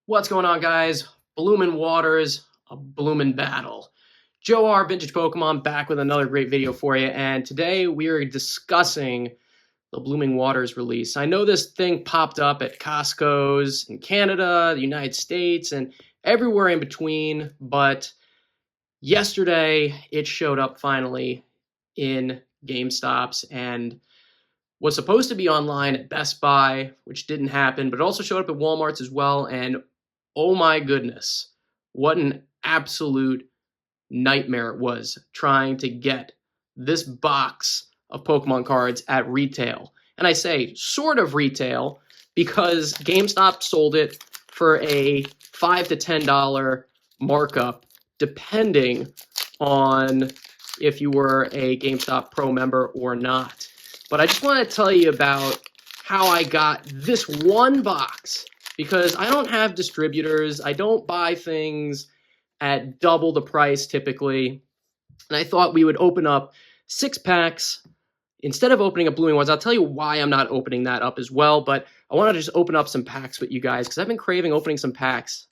What's going on, guys? Bloomin' Waters, a bloomin' battle. Joe R, Vintage Pokemon, back with another great video for you, and today we are discussing the Blooming Waters release. I know this thing popped up at Costco's in Canada, the United States, and everywhere in between, but yesterday it showed up finally in GameStops and was supposed to be online at Best Buy, which didn't happen, but it also showed up at Walmart's as well, and oh my goodness, what an absolute nightmare it was trying to get this box of Pokemon cards at retail. And I say sort of retail because GameStop sold it for a $5 to $10 markup, depending on if you were a GameStop Pro member or not. But I just want to tell you about how I got this one box, because I don't have distributors. I don't buy things at double the price typically. And I thought we would open up 6 packs instead of opening up Blooming Waters. I'll tell you why I'm not opening that up as well, but I want to just open up some packs with you guys because I've been craving opening some packs.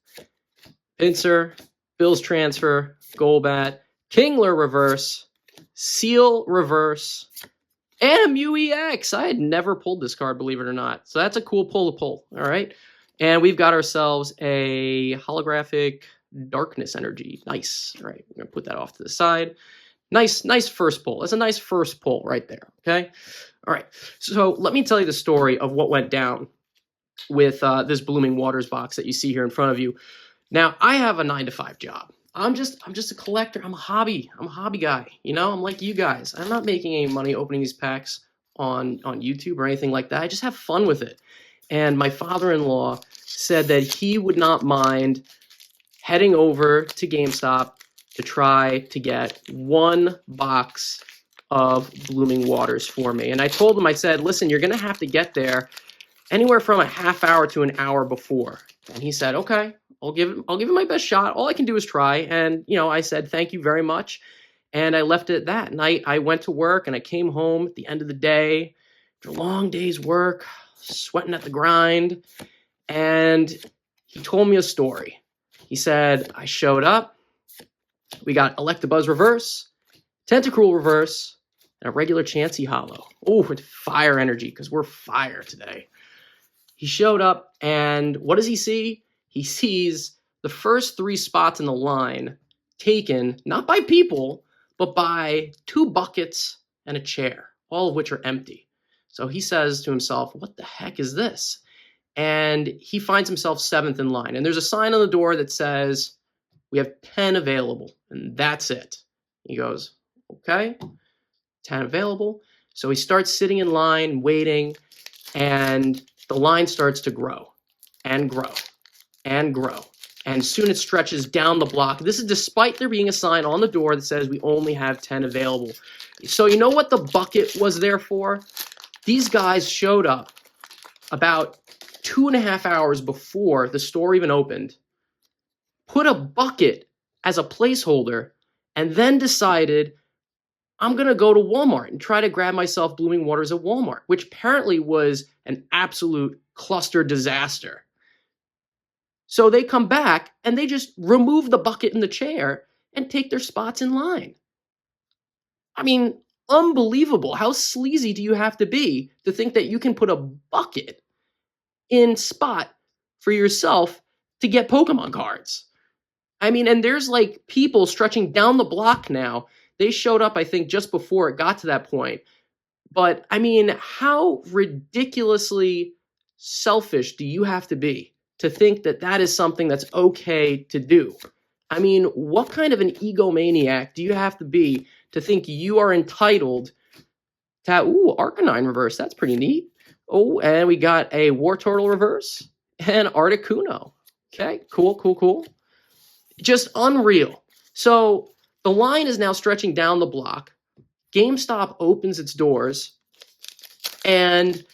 Pinsir, Bill's Transfer, Golbat, Kingler Reverse, Seal Reverse, and a Mew EX. I had never pulled this card, believe it or not. So that's a cool pull to pull, all right? And we've got ourselves a holographic Darkness Energy. Nice. All right, we're going to put that off to the side. Nice first pull. That's a nice first pull right there, okay? All right, so let me tell you the story of what went down with this Blooming Waters box that you see here in front of you. Now, I have a 9-to-5 job. I'm just a collector. I'm a hobby guy. You know, I'm like you guys. I'm not making any money opening these packs on YouTube or anything like that. I just have fun with it. And my father-in-law said that he would not mind heading over to GameStop to try to get one box of Blooming Waters for me. And I told him, I said, listen, you're going to have to get there anywhere from a half hour to an hour before. And he said, okay, I'll give it my best shot. All I can do is try. And, you know, I said, thank you very much. And I left it at that. And I went to work and I came home at the end of the day after a long day's work, sweating at the grind. And he told me a story. He said, I showed up. We got Electabuzz Reverse, Tentacruel Reverse, and a regular Chansey Hollow. Oh, with fire energy, because we're fire today. He showed up, and what does he see? He sees the first 3 spots in the line taken, not by people, but by 2 buckets and a chair, all of which are empty. So he says to himself, what the heck is this? And he finds himself 7th in line. And there's a sign on the door that says, we have 10 available, and that's it. He goes, okay, 10 available. So he starts sitting in line, waiting, and the line starts to grow and grow and grow. And soon it stretches down the block. This is despite there being a sign on the door that says we only have 10 available. So you know what the bucket was there for? These guys showed up about 2.5 hours before the store even opened, put a bucket as a placeholder, and then decided, I'm going to go to Walmart and try to grab myself Blooming Waters at Walmart, which apparently was an absolute cluster disaster. So they come back and they just remove the bucket and the chair and take their spots in line. I mean, unbelievable. How sleazy do you have to be to think that you can put a bucket in spot for yourself to get Pokemon cards? I mean, and there's like people stretching down the block now. They showed up, I think, just before it got to that point. But I mean, how ridiculously selfish do you have to be to think that that is something that's okay to do? I mean, what kind of an egomaniac do you have to be to think you are entitled to have, ooh, Arcanine Reverse, that's pretty neat. Oh, and we got a Wartortle Reverse and Articuno. Okay, cool. Just unreal. So the line is now stretching down the block. GameStop opens its doors, and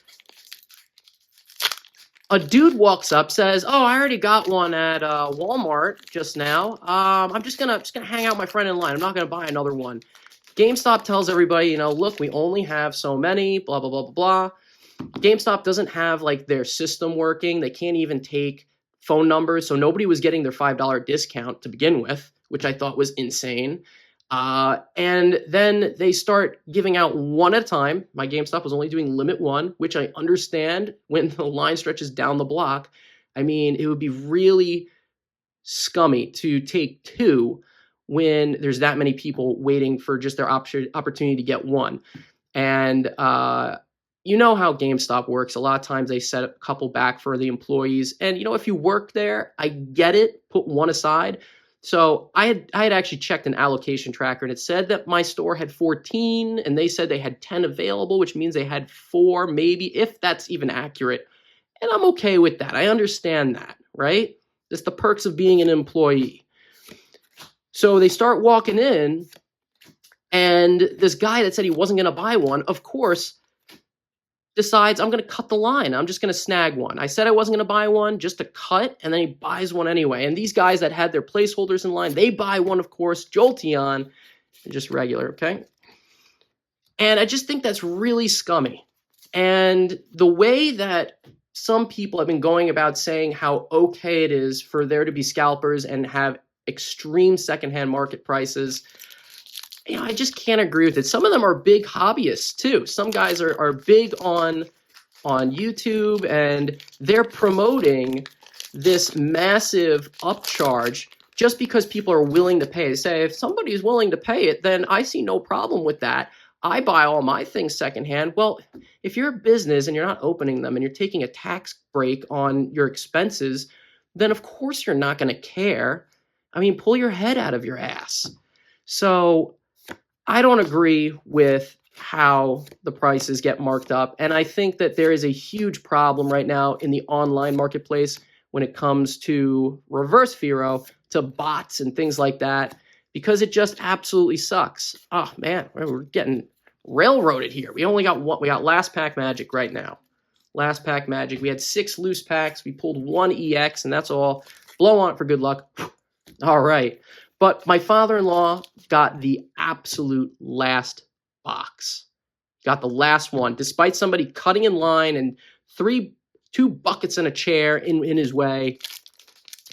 a dude walks up, says, "Oh, I already got one at Walmart just now. I'm just gonna hang out with my friend in line. I'm not gonna buy another one." GameStop tells everybody, you know, look, we only have so many. Blah blah blah blah blah. GameStop doesn't have like their system working. They can't even take phone numbers, so nobody was getting their $5 discount to begin with, which I thought was insane. And then they start giving out one at a time. My GameStop was only doing limit one, which I understand when the line stretches down the block. I mean, it would be really scummy to take two when there's that many people waiting for just their opportunity to get one. And you know how GameStop works. A lot of times they set a couple back for the employees. And, you know, if you work there, I get it. Put one aside. So I had actually checked an allocation tracker, and it said that my store had 14, and they said they had 10 available, which means they had 4, maybe, if that's even accurate. And I'm okay with that. I understand that, right? It's the perks of being an employee. So they start walking in, and this guy that said he wasn't going to buy one, of course, decides I'm going to cut the line. I'm just going to snag one. I said I wasn't going to buy one just to cut, and then he buys one anyway. And these guys that had their placeholders in line, they buy one, of course, Jolteon, and just regular, okay? And I just think that's really scummy. And the way that some people have been going about saying how okay it is for there to be scalpers and have extreme secondhand market prices, you know, I just can't agree with it. Some of them are big hobbyists too. Some guys are big on YouTube, and they're promoting this massive upcharge just because people are willing to pay. They say, if somebody is willing to pay it, then I see no problem with that. I buy all my things secondhand. Well, if you're a business and you're not opening them and you're taking a tax break on your expenses, then of course you're not going to care. I mean, pull your head out of your ass. So I don't agree with how the prices get marked up. And I think that there is a huge problem right now in the online marketplace when it comes to reverse Firo, to bots and things like that, because it just absolutely sucks. Oh, man, we're getting railroaded here. We only got one. We got last pack magic right now. Last pack magic. We had 6 loose packs. We pulled 1 EX, and that's all. Blow on it for good luck. All right. But my father-in-law got the absolute last box. Got the last one, despite somebody cutting in line and 2 buckets and a chair in his way.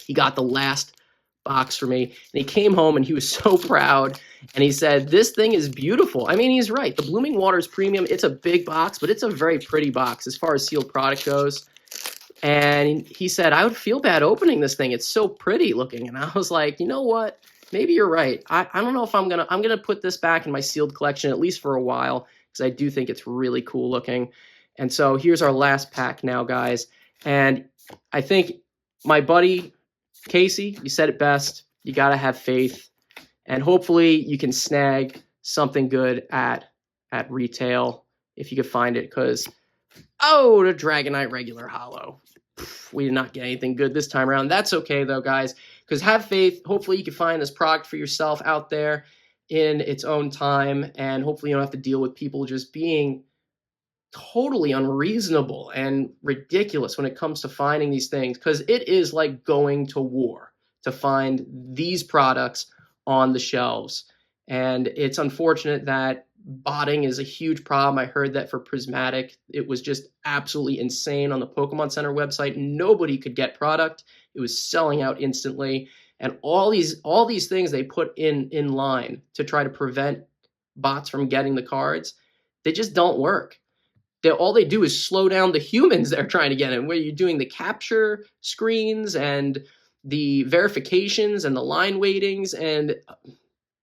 He got the last box for me. And he came home and he was so proud. And he said, this thing is beautiful. I mean, he's right. The Blooming Waters Premium, it's a big box, but it's a very pretty box as far as sealed product goes. And he said, I would feel bad opening this thing. It's so pretty looking. And I was like, you know what? Maybe you're right. I don't know if I'm gonna put this back in my sealed collection, at least for a while, because I do think it's really cool looking. And so here's our last pack now, guys. And I think my buddy Casey, you said it best. You gotta have faith, and hopefully you can snag something good at retail if you could find it. Because the Dragonite regular holo. We did not get anything good this time around. That's okay though, guys, because have faith. Hopefully you can find this product for yourself out there in its own time, and hopefully you don't have to deal with people just being totally unreasonable and ridiculous when it comes to finding these things, because it is like going to war to find these products on the shelves. And it's unfortunate that botting is a huge problem. I heard that for Prismatic, it was just absolutely insane on the Pokemon Center website. Nobody could get product. It was selling out instantly. And all these things they put in line to try to prevent bots from getting the cards, they just don't work. All they do is slow down the humans that are trying to get in, where you're doing the capture screens and the verifications and the line waitings, and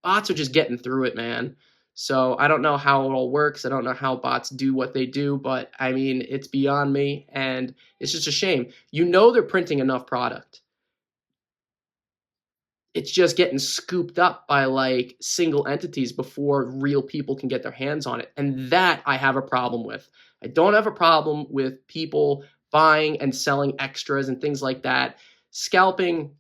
bots are just getting through it, man. So I don't know how it all works. I don't know how bots do what they do, but I mean, it's beyond me, and it's just a shame. You know they're printing enough product. It's just getting scooped up by like single entities before real people can get their hands on it. And that I have a problem with. I don't have a problem with people buying and selling extras and things like that. Scalping,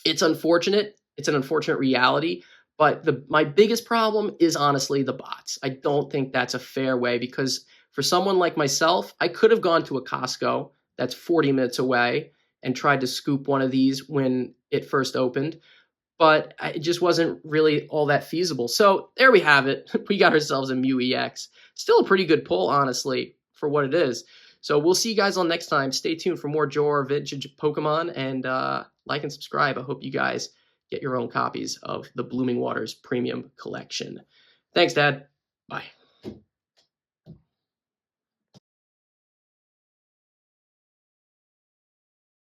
it's unfortunate. It's an unfortunate reality. But my biggest problem is honestly the bots. I don't think that's a fair way, because for someone like myself, I could have gone to a Costco that's 40 minutes away and tried to scoop one of these when it first opened, but it just wasn't really all that feasible. So there we have it. We got ourselves a Mew EX. Still a pretty good pull, honestly, for what it is. So we'll see you guys on next time. Stay tuned for more Johar vintage Pokemon, and like and subscribe. I hope you guys get your own copies of the Blooming Waters Premium Collection. Thanks, Dad. Bye.